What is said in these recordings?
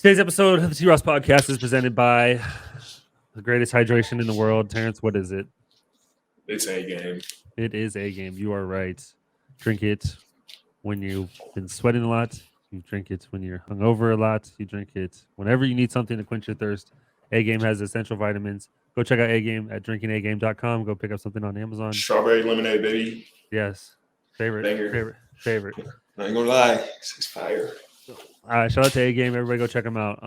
Today's episode of the T.ROSS podcast is presented by the greatest hydration in the world. Terrence, what is it? It's A game. It is A game. You are right. Drink it when you've been sweating a lot. You drink it when you're hungover a lot. You drink it whenever you need something to quench your thirst. A game has essential vitamins. Go check out A game at drinkingagame.com. Go pick up something on Amazon. Strawberry lemonade, baby. Yes. Favorite. Favorite. I ain't gonna lie. It's fire. Shout out to A game. Everybody go check them out.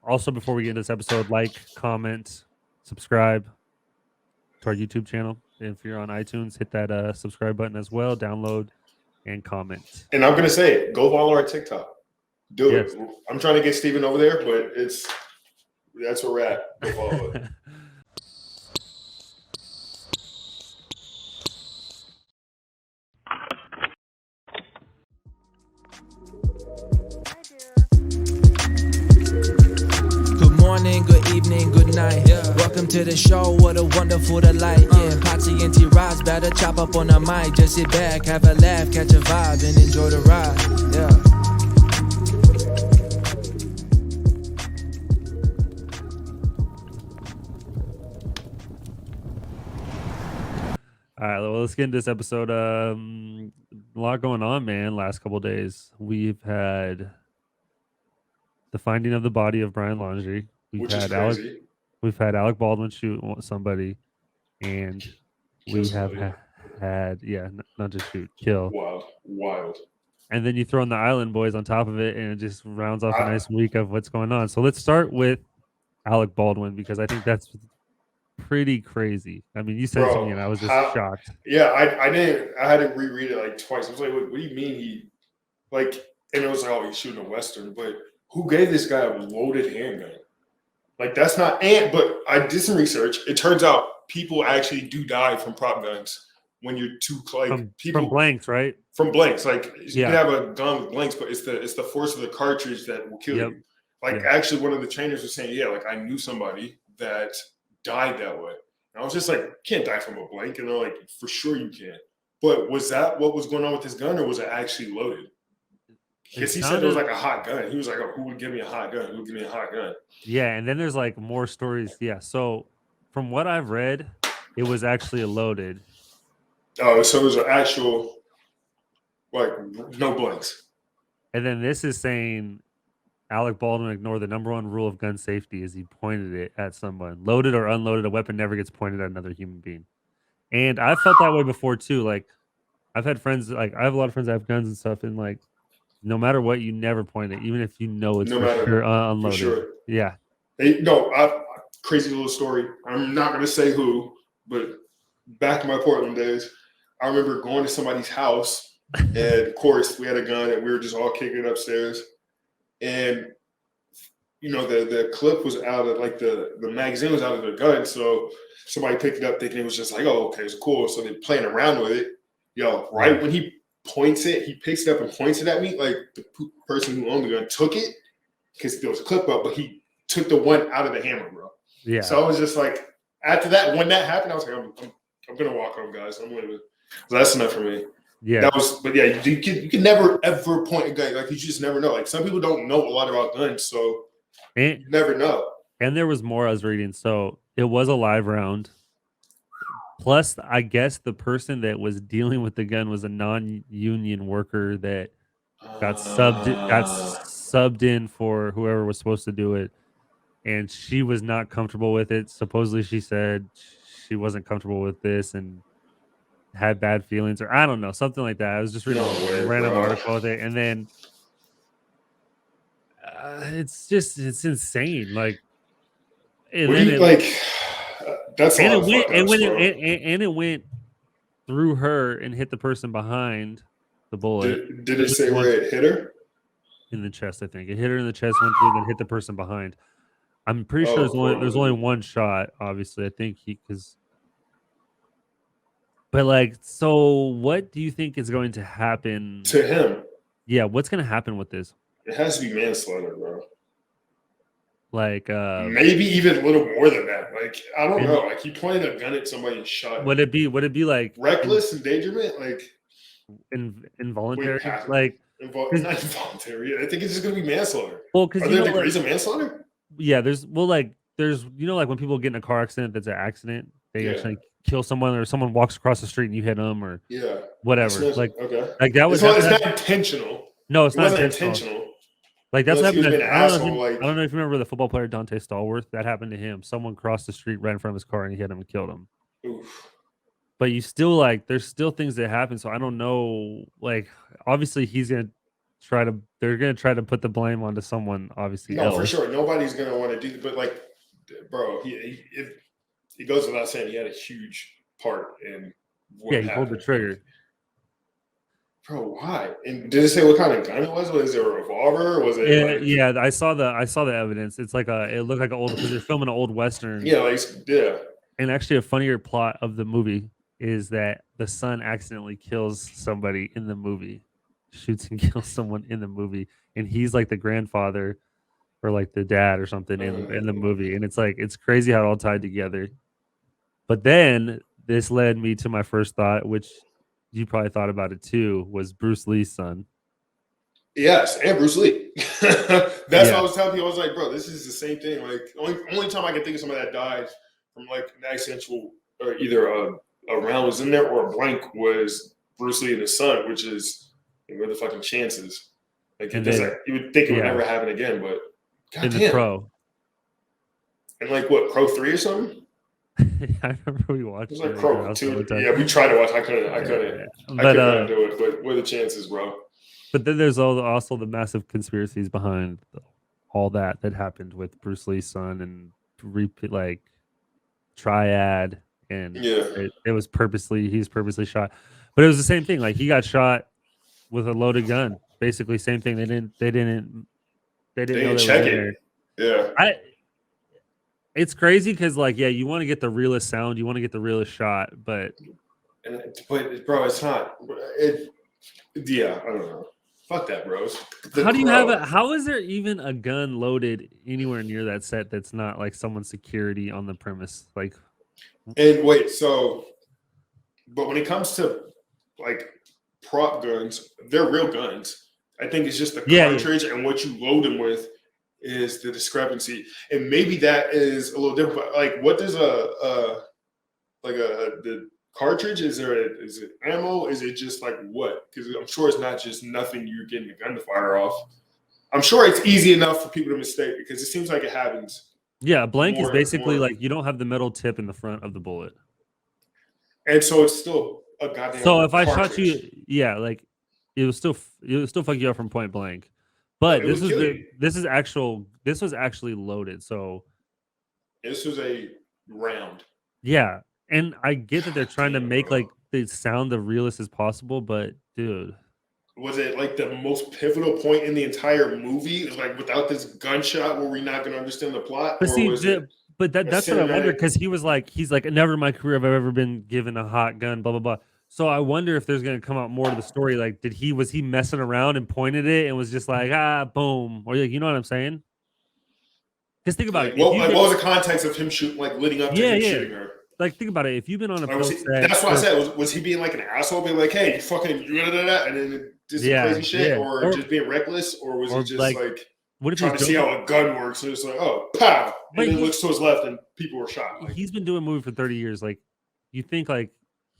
Also, before we get into this episode, like, comment, subscribe to our YouTube channel. If you're on iTunes, hit that subscribe button as well. Download and comment. And I'm gonna say it. Go follow our TikTok. Do it. I'm trying to get Steven over there, but that's where we're at. Go follow it. Morning, good evening, good night. Welcome to the show, what a wonderful delight. Potsi and T.ROSS, better chop up on the mic. Just sit back, have a laugh, catch a vibe, and enjoy the ride. All right, well, let's get into this episode. A lot going on, man. Last couple of days, we've had the finding of the body of Brian Laundrie. Which is crazy. We've had Alec Baldwin shoot somebody, and we have had not just shoot, kill. Wild. And then you throw in the Island Boys on top of it, and it just rounds off a nice week of what's going on. So let's start with Alec Baldwin, because I think that's pretty crazy. I mean, you said something, and I was just shocked. Yeah, I didn't. I had to reread it like twice. I was like, what do you mean he like? And it was like, oh, he's shooting a Western, but who gave this guy a loaded handgun? Like, that's not, but I did some research. It turns out people actually do die from prop guns when you're too, like, from blanks, right? From blanks. Like, you can have a gun with blanks, but it's the force of the cartridge that will kill you. Like, actually, one of the trainers was saying, I knew somebody that died that way. And I was just like, you can't die from a blank. And they're like, for sure you can. But was that what was going on with his gun, or was it actually loaded? Because he said it was like a hot gun. He was like, oh, who would give me a hot gun? Who would give me a hot gun? Yeah, and then there's like more stories. Yeah, so from what I've read, it was actually a loaded. Oh, so it was an actual, like, no blanks. And then this is saying Alec Baldwin ignored the number one rule of gun safety as he pointed it at someone. Loaded or unloaded, a weapon never gets pointed at another human being. And I felt that way before too. Like, I've had friends, like, I have a lot of friends that have guns and stuff, and like, no matter what, you never point it, even if you know it's for sure unloaded. For sure. Yeah. Crazy little story. I'm not going to say who, but back in my Portland days, I remember going to somebody's house, and of course, we had a gun, and we were just all kicking it upstairs. And, the clip was out of, like, the magazine was out of the gun, so somebody picked it up thinking it was just like, oh, okay, it's cool. So they're playing around with it. Right when he points it, he picks it up and points it at me. Like, the person who owned the gun took it because there was a clip up, but he took the one out of the hammer, bro. Yeah. So I was just like, after that, when that happened, I was like, I'm gonna walk home, guys. I'm leaving. So that's enough for me. Yeah. You can never ever point a gun. Like, you just never know. Like, some people don't know a lot about guns, so you never know. And there was more I was reading. So it was a live round. Plus, I guess the person that was dealing with the gun was a non-union worker that got subbed in for whoever was supposed to do it, and she was not comfortable with it. Supposedly, she said she wasn't comfortable with this and had bad feelings, or I don't know, something like that. I was just reading a random article with it, and then it's insane. Like, that's and it went through her and hit the person behind the bullet. Did it say where it hit her? In the chest, I think. It hit her in the chest, went through, then hit the person behind. I'm pretty sure there's only one shot, obviously. I think but like, so what do you think is going to happen to him? Yeah, what's going to happen with this? It has to be manslaughter, bro. Like, maybe even a little more than that. Like, I don't know. Like, he pointed a gun at somebody and shot him. Would it be like reckless endangerment? Like, involuntary? Like, Not involuntary. I think it's just gonna be manslaughter. Well, because Are there degrees of manslaughter? Yeah, there's like when people get in a car accident that's an accident, they actually kill someone, or someone walks across the street and you hit them, or whatever. Like that was it's not intentional. No, it's not intentional. Like that's happened. I don't know if you remember the football player Dante Stallworth. That happened to him. Someone crossed the street right in front of his car and he hit him and killed him. Oof. But you still there's still things that happen. So I don't know. Like obviously they're gonna try to put the blame onto someone. Obviously, no, for sure. Nobody's gonna want to do it. But like, bro, he goes without saying he had a huge part in what happened. He pulled the trigger. Bro, why? And did it say what kind of gun it was? Was it a revolver? Was it? Yeah, I saw the evidence. It's like it looked like an old, because they're filming an old Western. Yeah. And actually, a funnier plot of the movie is that the son accidentally kills somebody in the movie, shoots and kills someone in the movie, and he's like the grandfather or like the dad or something in the movie. And it's crazy how it all tied together. But then this led me to my first thought, which you probably thought about it too, was Bruce Lee's son. Yes, and Bruce Lee. That's what I was telling people. I was like, bro, this is the same thing. Like, only time I can think of somebody that died from like an accidental, or either a round was in there or a blank, was Bruce Lee and his son, which is, what are the fucking chances? Like, you would think it would never happen again, but goddamn. The Pro. And like what, Pro 3 or something? I remember we watched it. It was like Pro 2. Yeah, we tried to watch. I couldn't do it. But what are the chances, bro? But then there's also the massive conspiracies behind all that happened with Bruce Lee's son, and like triad, and it was he's purposely shot. But it was the same thing. Like he got shot with a loaded gun. Basically, same thing. They didn't know check it. Yeah. It's crazy because, like, you want to get the realest sound, you want to get the realest shot, but bro, it's not. I don't know. Fuck that, bros. How is there even a gun loaded anywhere near that set that's not like someone's security on the premise? Like, and wait, but when it comes to like prop guns, they're real guns. I think it's just the cartridge and what you load them with is the discrepancy, and maybe that is a little different. But like, what does the cartridge? Is it ammo? Is it just like what? Because I'm sure it's not just nothing you're getting a gun to fire off. I'm sure it's easy enough for people to mistake, because it seems like it happens. Yeah, a blank is basically like you don't have the metal tip in the front of the bullet, and so it's still a goddamn. So if cartridge. I shot you, like it will still fuck you up from point blank. But this was actually loaded. So this was a round. Yeah, and I get that they're trying to make like the sound the realest as possible, but dude, was it like the most pivotal point in the entire movie? Like without this gunshot, were we not going to understand the plot? But that's what I wonder, because he's like, never in my career have I ever been given a hot gun, blah blah blah. So I wonder if there's going to come out more to the story. Like, was he messing around and pointed it and was just like, boom, or like, you know what I'm saying? Because think about it. What was the context of him shooting, like leading up to him shooting her? Like, think about it. If you've been on a set, that's what I said. Was he being like an asshole, being like, "Hey, you fucking," and then did some crazy shit, or just being reckless, or was he just like what if trying to see how a gun works? And it's like, oh, pow, and then looks to his left, and people were shot. Like, he's been doing a movie for 30 years. Like, you think like.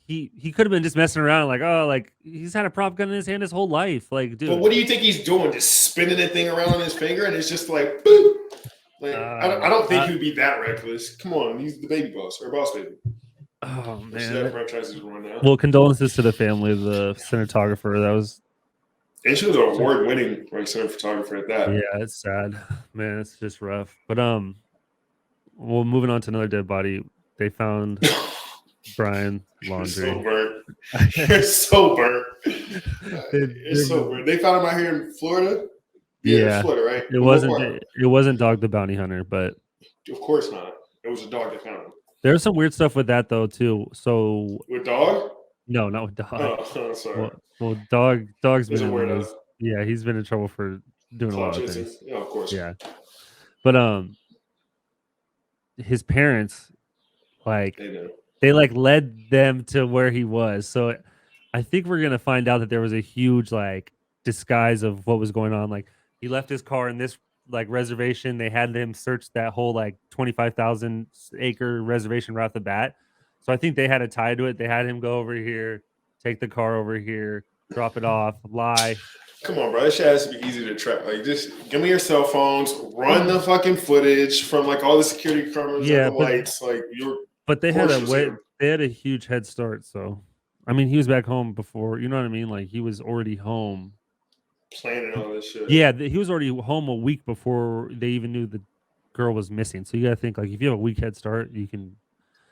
He could have been just messing around, like, oh, like he's had a prop gun in his hand his whole life, like, dude. But what do you think he's doing? Just spinning that thing around on his finger, and it's just like, boop. Like, I don't think he would be that reckless. Come on, he's the baby boss or boss baby. Oh man, that franchise is run now. Well, condolences to the family of the cinematographer. That was, and she was an award-winning cinematographer at that. Yeah, it's sad, man. It's just rough. But well, moving on to another dead body. They found. Brian Laundrie. You're so burnt. It's so burnt. They found him out here in Florida. Yeah, Florida, right? It wasn't Dog the Bounty Hunter, but of course not. It was a dog that found him. There's some weird stuff with that though too. So with dog? No, not with dog. Oh, sorry. Well, dog's been he's been in trouble for doing a lot of things. Yeah, of course. Yeah, but his parents They led them to where he was. So I think we're going to find out that there was a huge disguise of what was going on. Like he left his car in this like reservation. They had him search that whole like 25,000 acre reservation right off the bat. So I think they had a tie to it. They had him go over here, take the car over here, drop it off, lie. Come on, bro. This shit has to be easy to track. Like, just give me your cell phones, run the fucking footage from like all the security cameras and the lights. Like, but they had a huge head start. So, I mean, he was back home before. You know what I mean? Like, he was already home planning all this shit. Yeah, he was already home a week before they even knew the girl was missing. So you gotta think like if you have a week head start, you can.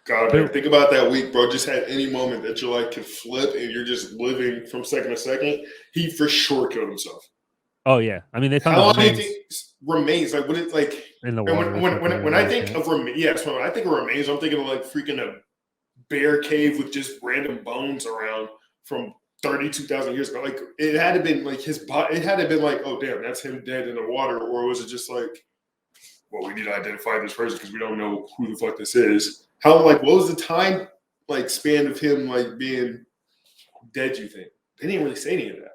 God, man, think about that week, bro. Just at any moment that you're like can flip and you're just living from second to second. He for sure killed himself. Oh yeah, I mean they found how long do you think remains? Like when it's like in the water. When I think of remains, so when I think of remains, I'm thinking of like freaking a bear cave with just random bones around from 32,000 years ago. Like it had to been like his body. It had to been like, oh damn, that's him dead in the water, or was it just like, well, we need to identify this person because we don't know who the fuck this is. How like what was the time like span of him like being dead? You think they didn't really say any of that?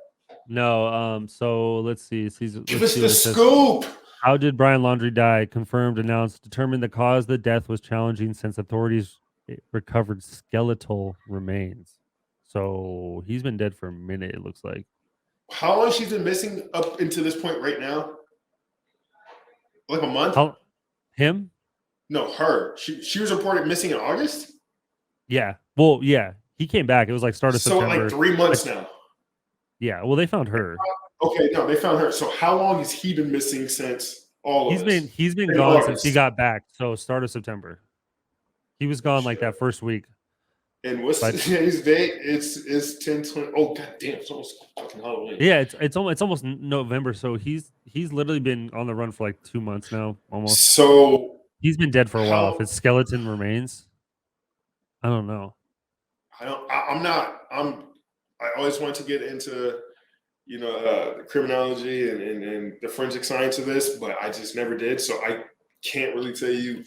No. So let's see. Give us the scoop. How did Brian Laundrie die? Confirmed, announced, determined the cause of the death was challenging since authorities recovered skeletal remains. So he's been dead for a minute. It looks like. How long she's been missing up into this point right now? Like a month? Him? No, her. She was reported missing in August? Yeah. Well, yeah. He came back. It was like start of September. So like 3 months now. Yeah. Well, they found her. Okay, no, they found her. So how long has he been missing since all of this? He's been gone since he got back. So start of September. He was gone like that first week. And what's today's date? It's 10/20. Oh god damn! It's almost fucking Halloween. Yeah, it's almost November. So he's literally been on the run for like 2 months now, almost. So he's been dead for a while. If his skeleton remains, I don't know. I always want to get into the criminology and the forensic science of this, but I just never did. So I can't really tell you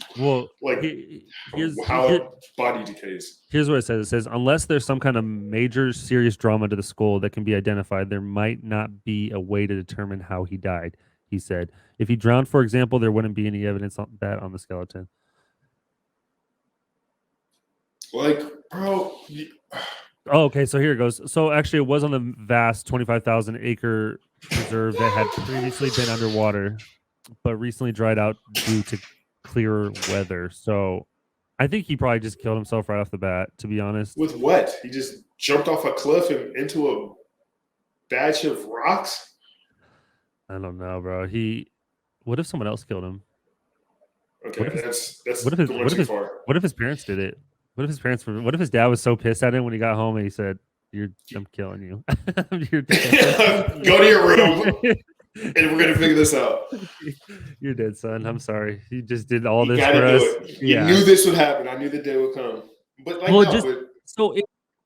how body decays. Here's what it says. It says, unless there's some kind of major serious drama to the skull that can be identified, there might not be a way to determine how he died, he said. If he drowned, for example, there wouldn't be any evidence on that on the skeleton. Like, bro. Oh, okay, so here it goes. So actually it was on the vast 25,000 acre reserve that had previously been underwater, but recently dried out due to clearer weather. So I think he probably just killed himself right off the bat, to be honest. With what? He just jumped off a cliff and into a batch of rocks? I don't know, bro. What if someone else killed him? Okay, that's going too far. What if his parents did it? What if his dad was so pissed at him when he got home and he said, I'm killing you. Go to your room. And we're gonna figure this out. You're dead, son. I'm sorry. You just did all this for us. You knew this would happen. I knew the day would come. But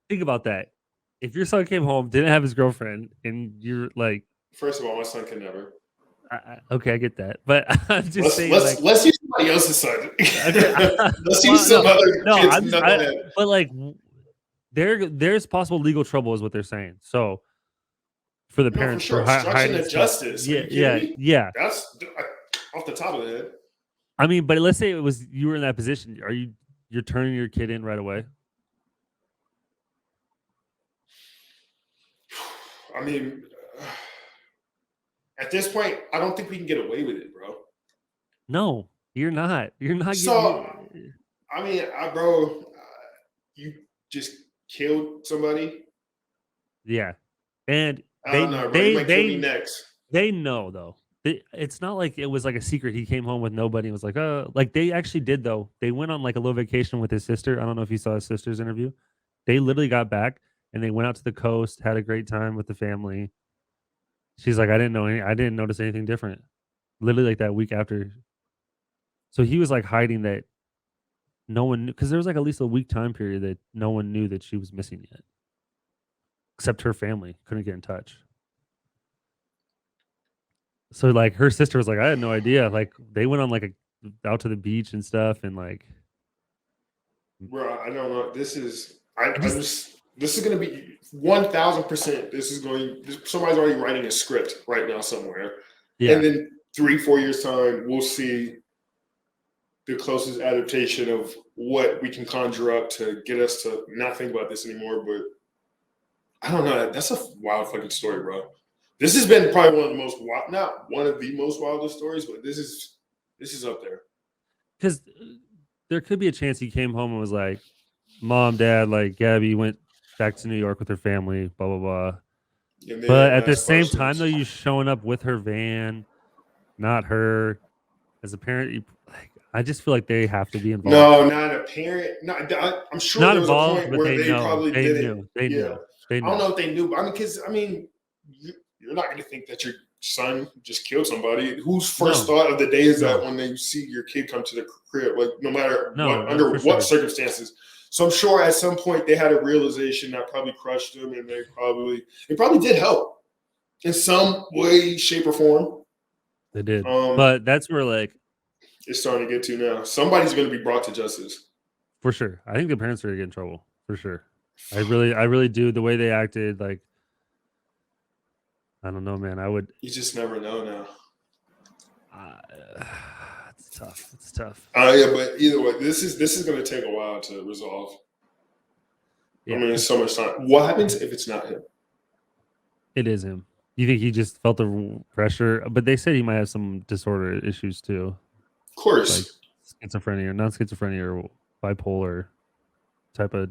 think about that. If your son came home, didn't have his girlfriend, and you're like, first of all, my son can never. Okay, I get that, but I'm just saying. Let's use somebody else's son. Let's use some other kids. But like, there's possible legal trouble, is what they're saying. So. For the parents, for obstruction of justice. Yeah. That's off the top of the head. I mean, but let's say you were in that position. You're turning your kid in right away? I mean, at this point, I don't think we can get away with it, bro. No, you're not. You're not. I mean, bro, you just killed somebody. Yeah, and. They kill me next. They know though. It's not like it was like a secret. He came home with nobody and was like, oh, like they actually did though. They went on like a little vacation with his sister. I don't know if you saw his sister's interview. They literally got back and they went out to the coast, had a great time with the family. She's like, I didn't notice anything different. Literally like that week after. So he was like hiding that no one knew, because there was like at least a week time period that no one knew that she was missing yet. Except her family couldn't get in touch. So like her sister was like, I had no idea. Like they went on like out to the beach and stuff, and like, bro, I don't know. This is This is going to be 1,000%. Somebody's already writing a script right now somewhere. Yeah. And then 3-4 years time, we'll see the closest adaptation of what we can conjure up to get us to not think about this anymore. But I don't know. That's a wild fucking story, bro. This has been probably one of the most wild, not one of the most wildest stories, but this is up there. Because there could be a chance he came home and was like, "Mom, Dad, like Gabby went back to New York with her family, blah blah blah." But at the same time, though, you showing up with her van, not her. As a parent, I just feel like they have to be involved. No, not a parent. I'm sure not there was involved, a point but where they probably they did knew. it. They knew. They knew. I don't know if they knew, but because you're not going to think that your son just killed somebody. Whose first thought of the day is that when they see your kid come to the crib, like no matter under what circumstances. So I'm sure at some point they had a realization that probably crushed them, and it probably did help in some way, shape, or form. They did, but that's where like it's starting to get to now. Somebody's going to be brought to justice for sure. I think the parents are going to get in trouble for sure. I really do. The way they acted, like I don't know, man. You just never know now. It's tough. It's tough. Yeah, but either way, this is going to take a while to resolve. Yeah. I mean, there's so much time. What happens if it's not him? It is him. You think he just felt the pressure? But they said he might have some disorder issues too. Of course. Like schizophrenia or non-schizophrenia or bipolar type of.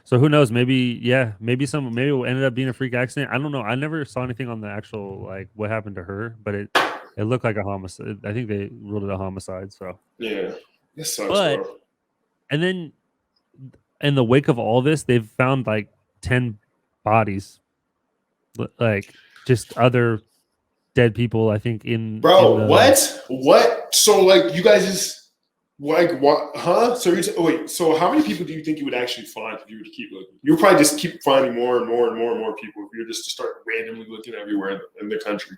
So who knows? Maybe it ended up being a freak accident. I don't know. I never saw anything on the actual like what happened to her, but it looked like a homicide. I think they ruled it a homicide. So yeah, it sucks, bro. And then in the wake of all this, they've found like 10 bodies, like just other dead people. I think what? So like you guys just. Like what? Huh? So wait. So how many people do you think you would actually find if you were to keep looking? You'll probably just keep finding more and more and more and more people if you're just to start randomly looking everywhere in the country,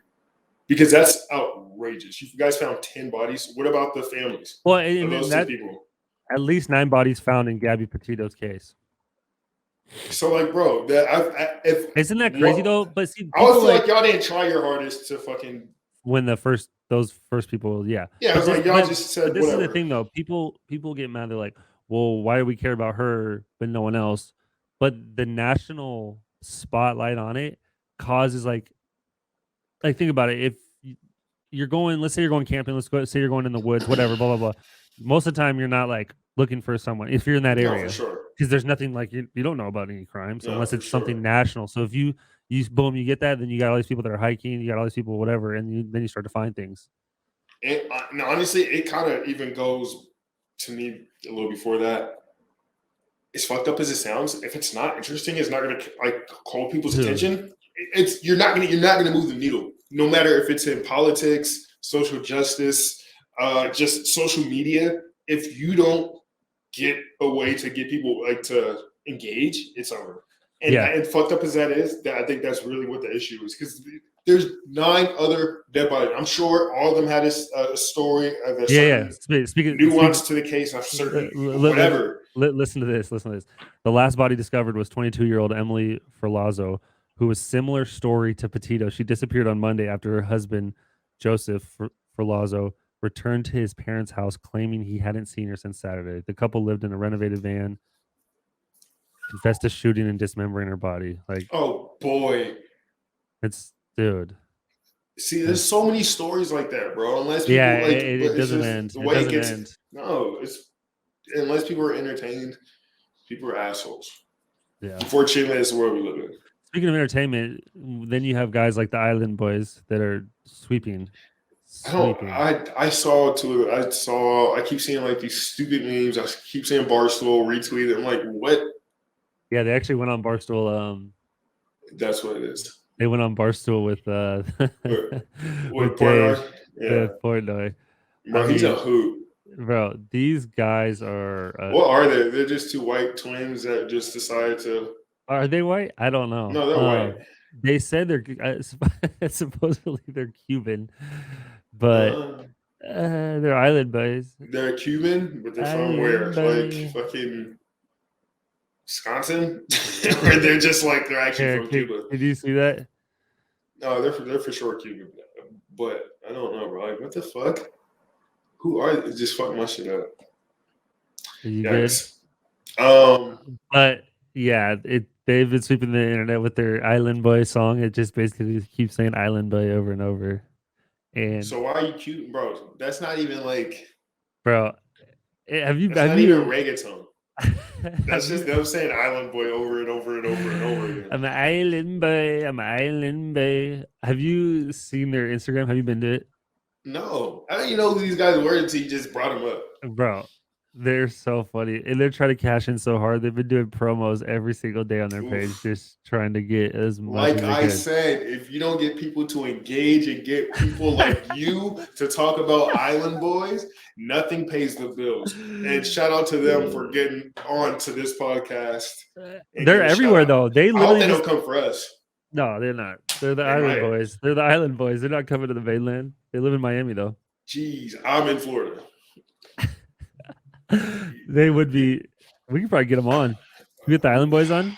because that's outrageous. You guys found 10 bodies. What about the families? Well, and those 2 people. At least 9 bodies found in Gabby Petito's case. So like, bro, isn't that crazy though? But see, I would feel like y'all didn't try your hardest to fucking. When those first people, yeah. I was like, y'all just said. But this is the thing, though. People get mad. They're like, "Well, why do we care about her but no one else?" But the national spotlight on it causes like think about it. If you're going, let's say you're going camping, say you're going in the woods, whatever, blah blah blah. Most of the time, you're not like looking for someone if you're in that area, because there's nothing like you don't know about any crimes unless it's something national. So if you boom, you get that, then you got all these people that are hiking, you got all these people, whatever, and then you start to find things. And honestly, it kind of even goes to me a little before that. As fucked up as it sounds, if it's not interesting, it's not going to like call people's attention. You're not going to move the needle, no matter if it's in politics, social justice, just social media. If you don't get a way to get people like to engage, it's over. And fucked up as that is, I think that's really what the issue is, because there's 9 other dead bodies. I'm sure all of them had a story of a nuance to the case. I'm certain whatever. Listen to this. The last body discovered was 22-year-old Emily Ferlazzo, who was similar story to Petito. She disappeared on Monday after her husband, Joseph Ferlazzo, returned to his parents' house, claiming he hadn't seen her since Saturday. The couple lived in a renovated van. Confessed to shooting and dismembering her body. Like, oh boy, it's dude. See, there's so many stories like that, bro. Unless people it doesn't end. The way it gets end. No, it's unless people are entertained, people are assholes. Yeah. Unfortunately, that's the world we live in. Speaking of entertainment, then you have guys like the Island Boys that are sweeping. I saw too. I keep seeing like these stupid memes. I keep seeing Barstool retweet it. I'm like, what? Yeah, they actually went on Barstool. That's what it is. They went on Barstool with Portnoy. Bro, he's a hoot. Bro, these guys are. What are they? They're just 2 white twins that just decided to. Are they white? I don't know. No, they're white. They said they're supposedly they're Cuban, but they're Island Boys. They're Cuban, but they're from where? Like fucking. Wisconsin, where they're just like they're actually from Cuba. Did you see that? No, they're for sure Cuban, but I don't know, bro. Like, what the fuck? Who are they? Just fuck my shit up? Are you Yikes. good? But yeah, they've been sweeping the internet with their Island Boy song. It just basically keeps saying Island Boy over and over. And so why are you cute, bro? That's not even like, bro. Have you? That's have not you, even reggaeton. That's just them saying Island Boy over and over and over and over again. I'm an island boy. I'm an island boy. Have you seen their Instagram? Have you been to it? No, I don't even know who these guys were until you just brought them up. Bro, they're so funny. And they're trying to cash in so hard. They've been doing promos every single day on their page, just trying to get as much Like as they I can. said, if you don't get people to engage and get people like you to talk about Island Boys, nothing pays the bills. And shout out to them for getting on to this podcast. They're everywhere though. They I hope literally they just don't come for us. No, they're not. They're the They Island might. Boys. They're the Island Boys. They're not coming to the mainland. They live in Miami though. Jeez, I'm in Florida. They would be. We could probably get them on. You get the Island Boys on?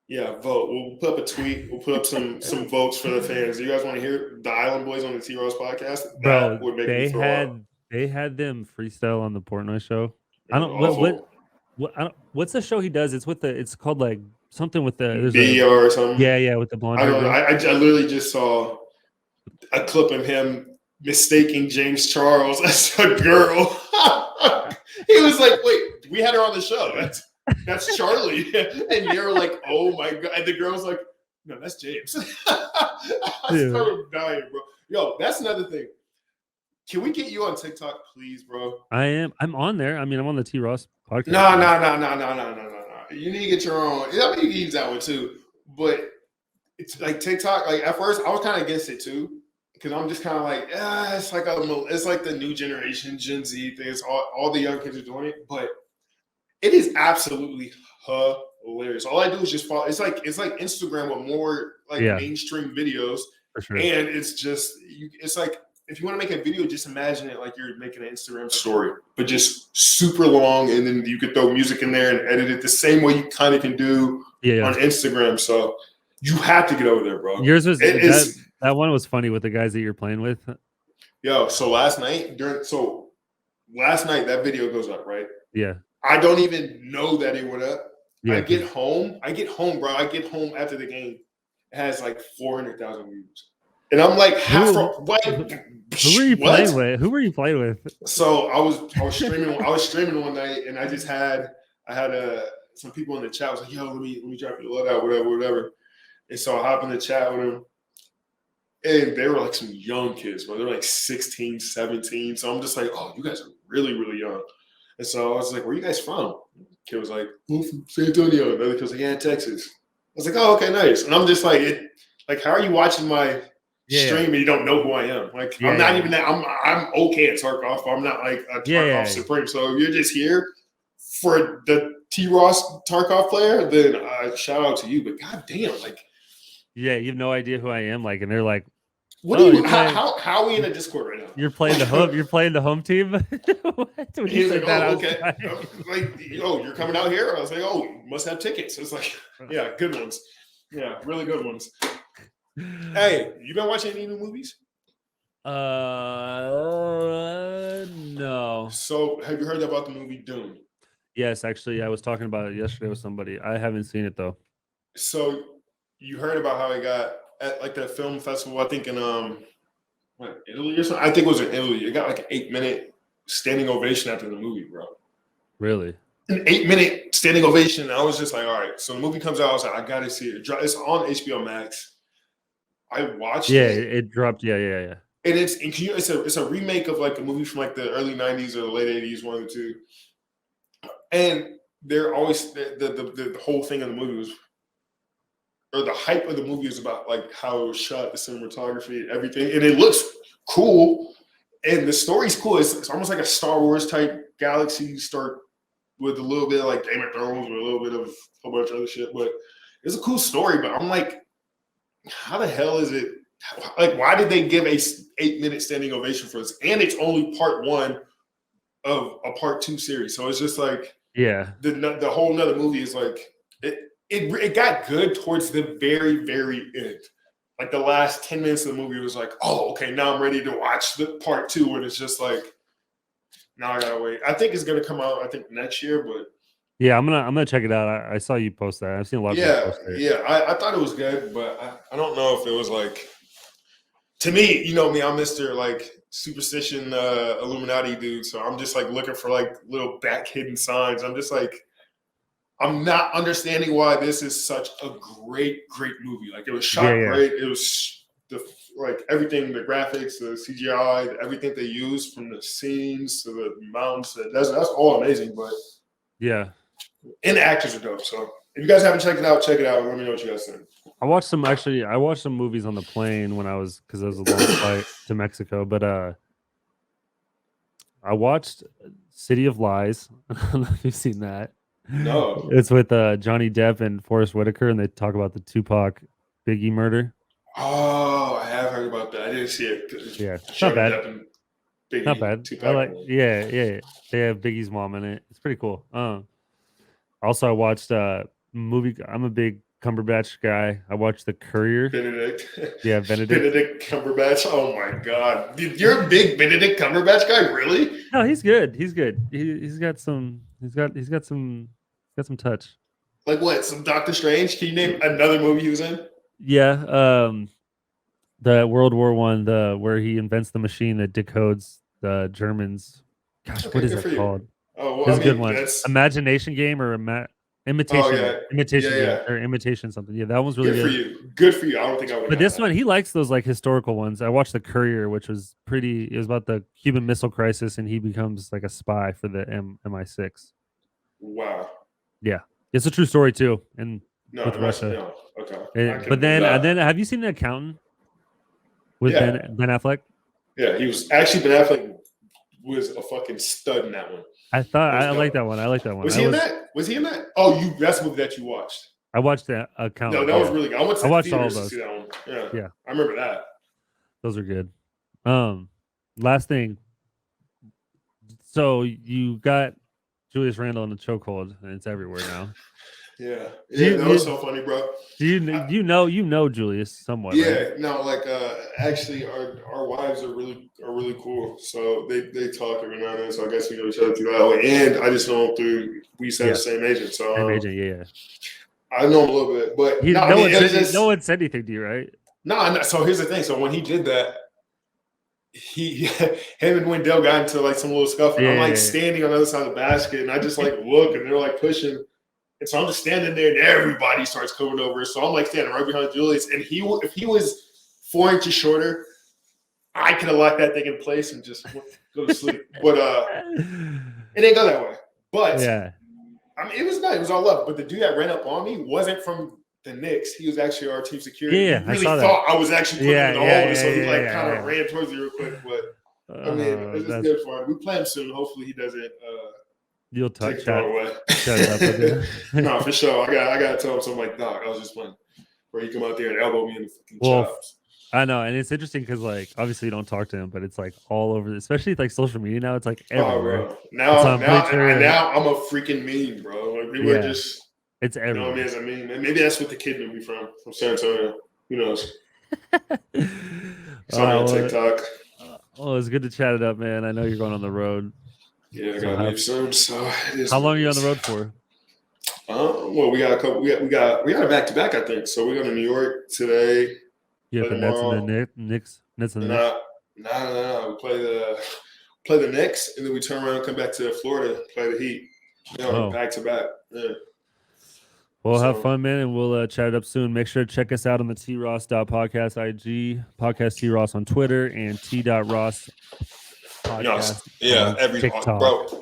Yeah, vote. We'll put up a tweet. We'll put up some votes for the fans. Do you guys want to hear the Island Boys on the T.ROSS podcast? That Bro, would make me throw up. they had them freestyle on the Portnoy show. I don't Awful. what's the show he does? It's called like something with the there's BR or something. yeah, with the blonde. I don't know. hair girl. I literally just saw a clip of him mistaking James Charles as a girl. He was like, "Wait, we had her on the show. That's Charlie." And you're like, "Oh my god!" And the girl's like, "No, that's James." I started dying, bro. Yo, that's another thing. Can we get you on TikTok, please, bro? I'm on there. I mean, I'm on the T.ROSS podcast. No. You need to get your own. I mean, you can use that one too. But it's like TikTok. Like at first, I was kind of against it too, because I'm just kind of like, it's like the new generation Gen Z thing. It's all the young kids are doing it, but it is absolutely hilarious. All I do is just follow. It's like Instagram with more like mainstream videos, for sure. And it's just it's like. If you want to make a video, just imagine it like you're making an Instagram story, but just super long, and then you could throw music in there and edit it the same way you kind of can do on Instagram. So you have to get over there, bro. Yours was that one was funny with the guys that you're playing with. Yo, so last night that video goes up, right? Yeah. I don't even know that it went up. Yeah. I get home, bro. I get home after the game. It has like 400,000 views. And I'm like, who were you playing with? Who were you playing with? So I was streaming one night, and I had some people in the chat. I was like, "Yo, let me drop you a load out, whatever." And so I hop in the chat with them, and they were like some young kids, bro. They're like 16, 17. So I'm just like, "Oh, you guys are really, really young." And so I was like, "Where are you guys from?" Kid was like, "Well, from San Antonio." Another kid was like, "Yeah, Texas." I was like, "Oh, okay, nice." And I'm just like, how are you watching my stream and you don't know who I am? Like, I'm not even that. I'm okay at Tarkov. I'm not like a Tarkov Supreme. So if you're just here for the T.ROSS Tarkov player, then shout out to you. But goddamn, like, you have no idea who I am. Like, and they're like, what do you? How are we in a Discord right now? You're playing the home. You're playing the home team. What? When He's like, "Oh, okay." Like, "Oh, you're coming out here?" I was like, "Oh, you must have tickets." It's like, yeah, good ones. Yeah, really good ones. Hey, you been watching any new movies? No. So, have you heard about the movie Dune? Yes, actually, I was talking about it yesterday with somebody. I haven't seen it though. So, you heard about how it got at like that film festival? I think in Italy or something. I think it was in Italy. It got like an 8-minute standing ovation after the movie, bro. Really? An 8-minute standing ovation. I was just like, all right. So the movie comes out. I was like, I gotta see it. It's on HBO Max. I watched it. Yeah, it dropped. Yeah. And it's a remake of like a movie from like the early 90s or the late 80s, one of the two. And they're always the whole thing of the movie was, or the hype of the movie is about like how it was shot, the cinematography, everything, and it looks cool, and the story's cool. It's almost like a Star Wars type galaxy start with a little bit of like Game of Thrones, with a little bit of a whole bunch of other shit. But it's a cool story. But I'm like, how the hell is it? Like, why did they give a 8-minute standing ovation for this? And it's only part 1 of a part 2 series. So it's just like, Yeah. the whole nother movie is like it got good towards the very, very end. Like the last 10 minutes of the movie was like, oh, okay, now I'm ready to watch the part 2, and it's just like, now I gotta wait. I think it's gonna come out, I think, next year, but Yeah, I'm gonna check it out. I saw you post that. I've seen a lot of people post it. Yeah. I thought it was good, but I don't know if it was like, to me, you know me, I'm Mr. like superstition Illuminati dude. So I'm just like looking for like little back hidden signs. I'm just like, I'm not understanding why this is such a great movie. Like it was shot great. It was like everything, the graphics, the CGI, everything they used from the scenes to the mountains. That's all amazing. But yeah. And the actors are dope. So if you guys haven't checked it out, check it out. Let me know what you guys think. I watched some movies on the plane when I was a long flight to Mexico. But I watched City of Lies. I don't know if you've seen that. No. It's with Johnny Depp and Forrest Whitaker, and they talk about the Tupac Biggie murder. Oh, I have heard about that. I didn't see it. Yeah, it's not bad. Not bad. I like. Yeah. They have Biggie's mom in it. It's pretty cool. Also, I watched a movie. I'm a big Cumberbatch guy. I watched The Courier. Benedict. Yeah, Benedict. Benedict Cumberbatch. Oh my God, dude, you're a big Benedict Cumberbatch guy, really? No, he's good. He's good. He's got some. He's got some touch. Like what? Some Doctor Strange? Can you name another movie he was in? Yeah. The World War One, where he invents the machine that decodes the Germans. Gosh, what is it called? Oh, well, it's a good one. Imagination Game or Imitation? Oh, yeah. Imitation Game or Imitation something. Yeah, that one's really good. Good for you. I don't think I would. But this one, he likes those like historical ones. I watched The Courier, which was pretty. It was about the Cuban Missile Crisis, and he becomes like a spy for the MI6. Wow. Yeah, it's a true story too, and no, with Russia. No. Okay. But then, have you seen The Accountant with Ben Affleck? Yeah, he was actually Ben Affleck was a fucking stud in that one. I thought I like that one. Was he in that? Was he in that? Oh, that's the movie that you watched. I watched The Accountant. No, that was really good. I watched all of those. To see that one. Yeah. I remember that. Those are good. Last thing. So you got Julius Randle in the chokehold, and it's everywhere now. Yeah, that was so funny, bro. Do you know Julius somewhat? Yeah, right? No, like actually, our wives are really cool. So they talk every now and then. So I guess we know each other through that way. And I just know him through. We used to have the same agent. So same agent, yeah. I know him a little bit, but no one said anything to you, right? No. So here's the thing. So when he did that, him and Wendell got into like some little scuffle. I'm like standing on the other side of the basket, and I just like look, and they're like pushing. And so I'm just standing there, and everybody starts coming over. So I'm like standing right behind Julius. And if he was 4 inches shorter, I could have locked that thing in place and just go to sleep. But it didn't go that way. But I mean, it was nice. It was all love. But the dude that ran up on me wasn't from the Knicks. He was actually our team security. Yeah, he really thought I was actually putting him in the hole. So he kind of ran towards me real quick. But I mean, it's just good for him. We play him soon. Hopefully he doesn't. You'll touch that. No, for sure. I gotta tell him something like, Doc, I was just playing. Where he come out there and elbow me in the fucking chops. I know, and it's interesting because like obviously you don't talk to him, but it's like all over, especially like social media now. It's like everywhere. Bro. Now I'm a freaking meme, bro. Like we were just. It's everywhere. You know what I mean? As a meme, and maybe that's what the kid knew me from San Antonio. Who knows? Saw me on TikTok. Oh, it's good to chat it up, man. I know you're going on the road. Yeah, I gotta leave soon. So how long are you on the road for? Well, we got a couple. We got a back to back, I think. So we're going to New York today. Yeah, the Nets and the Knicks. Nets and the Knicks. No. We play the Knicks, and then we turn around and come back to Florida, play the Heat. Back to back. Yeah. Well, have fun, man, and we'll chat it up soon. Make sure to check us out on the T.ROSS.podcast IG, podcast T.ROSS on Twitter, and T.ROSS podcast.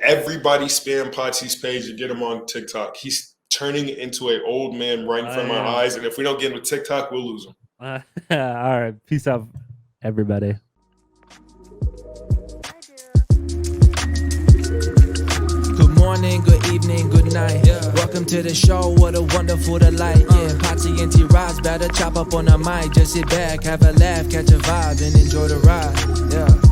Everybody spam Potsi's page and get him on TikTok. He's turning into an old man right in front of my eyes, and if we don't get him with TikTok, we'll lose him. All right. Peace out, everybody. Good morning, good evening, good night. Welcome to the show, what a wonderful delight. Potsi and T.ROSS better chop up on the mic. Just sit back, have a laugh, catch a vibe, and enjoy the ride.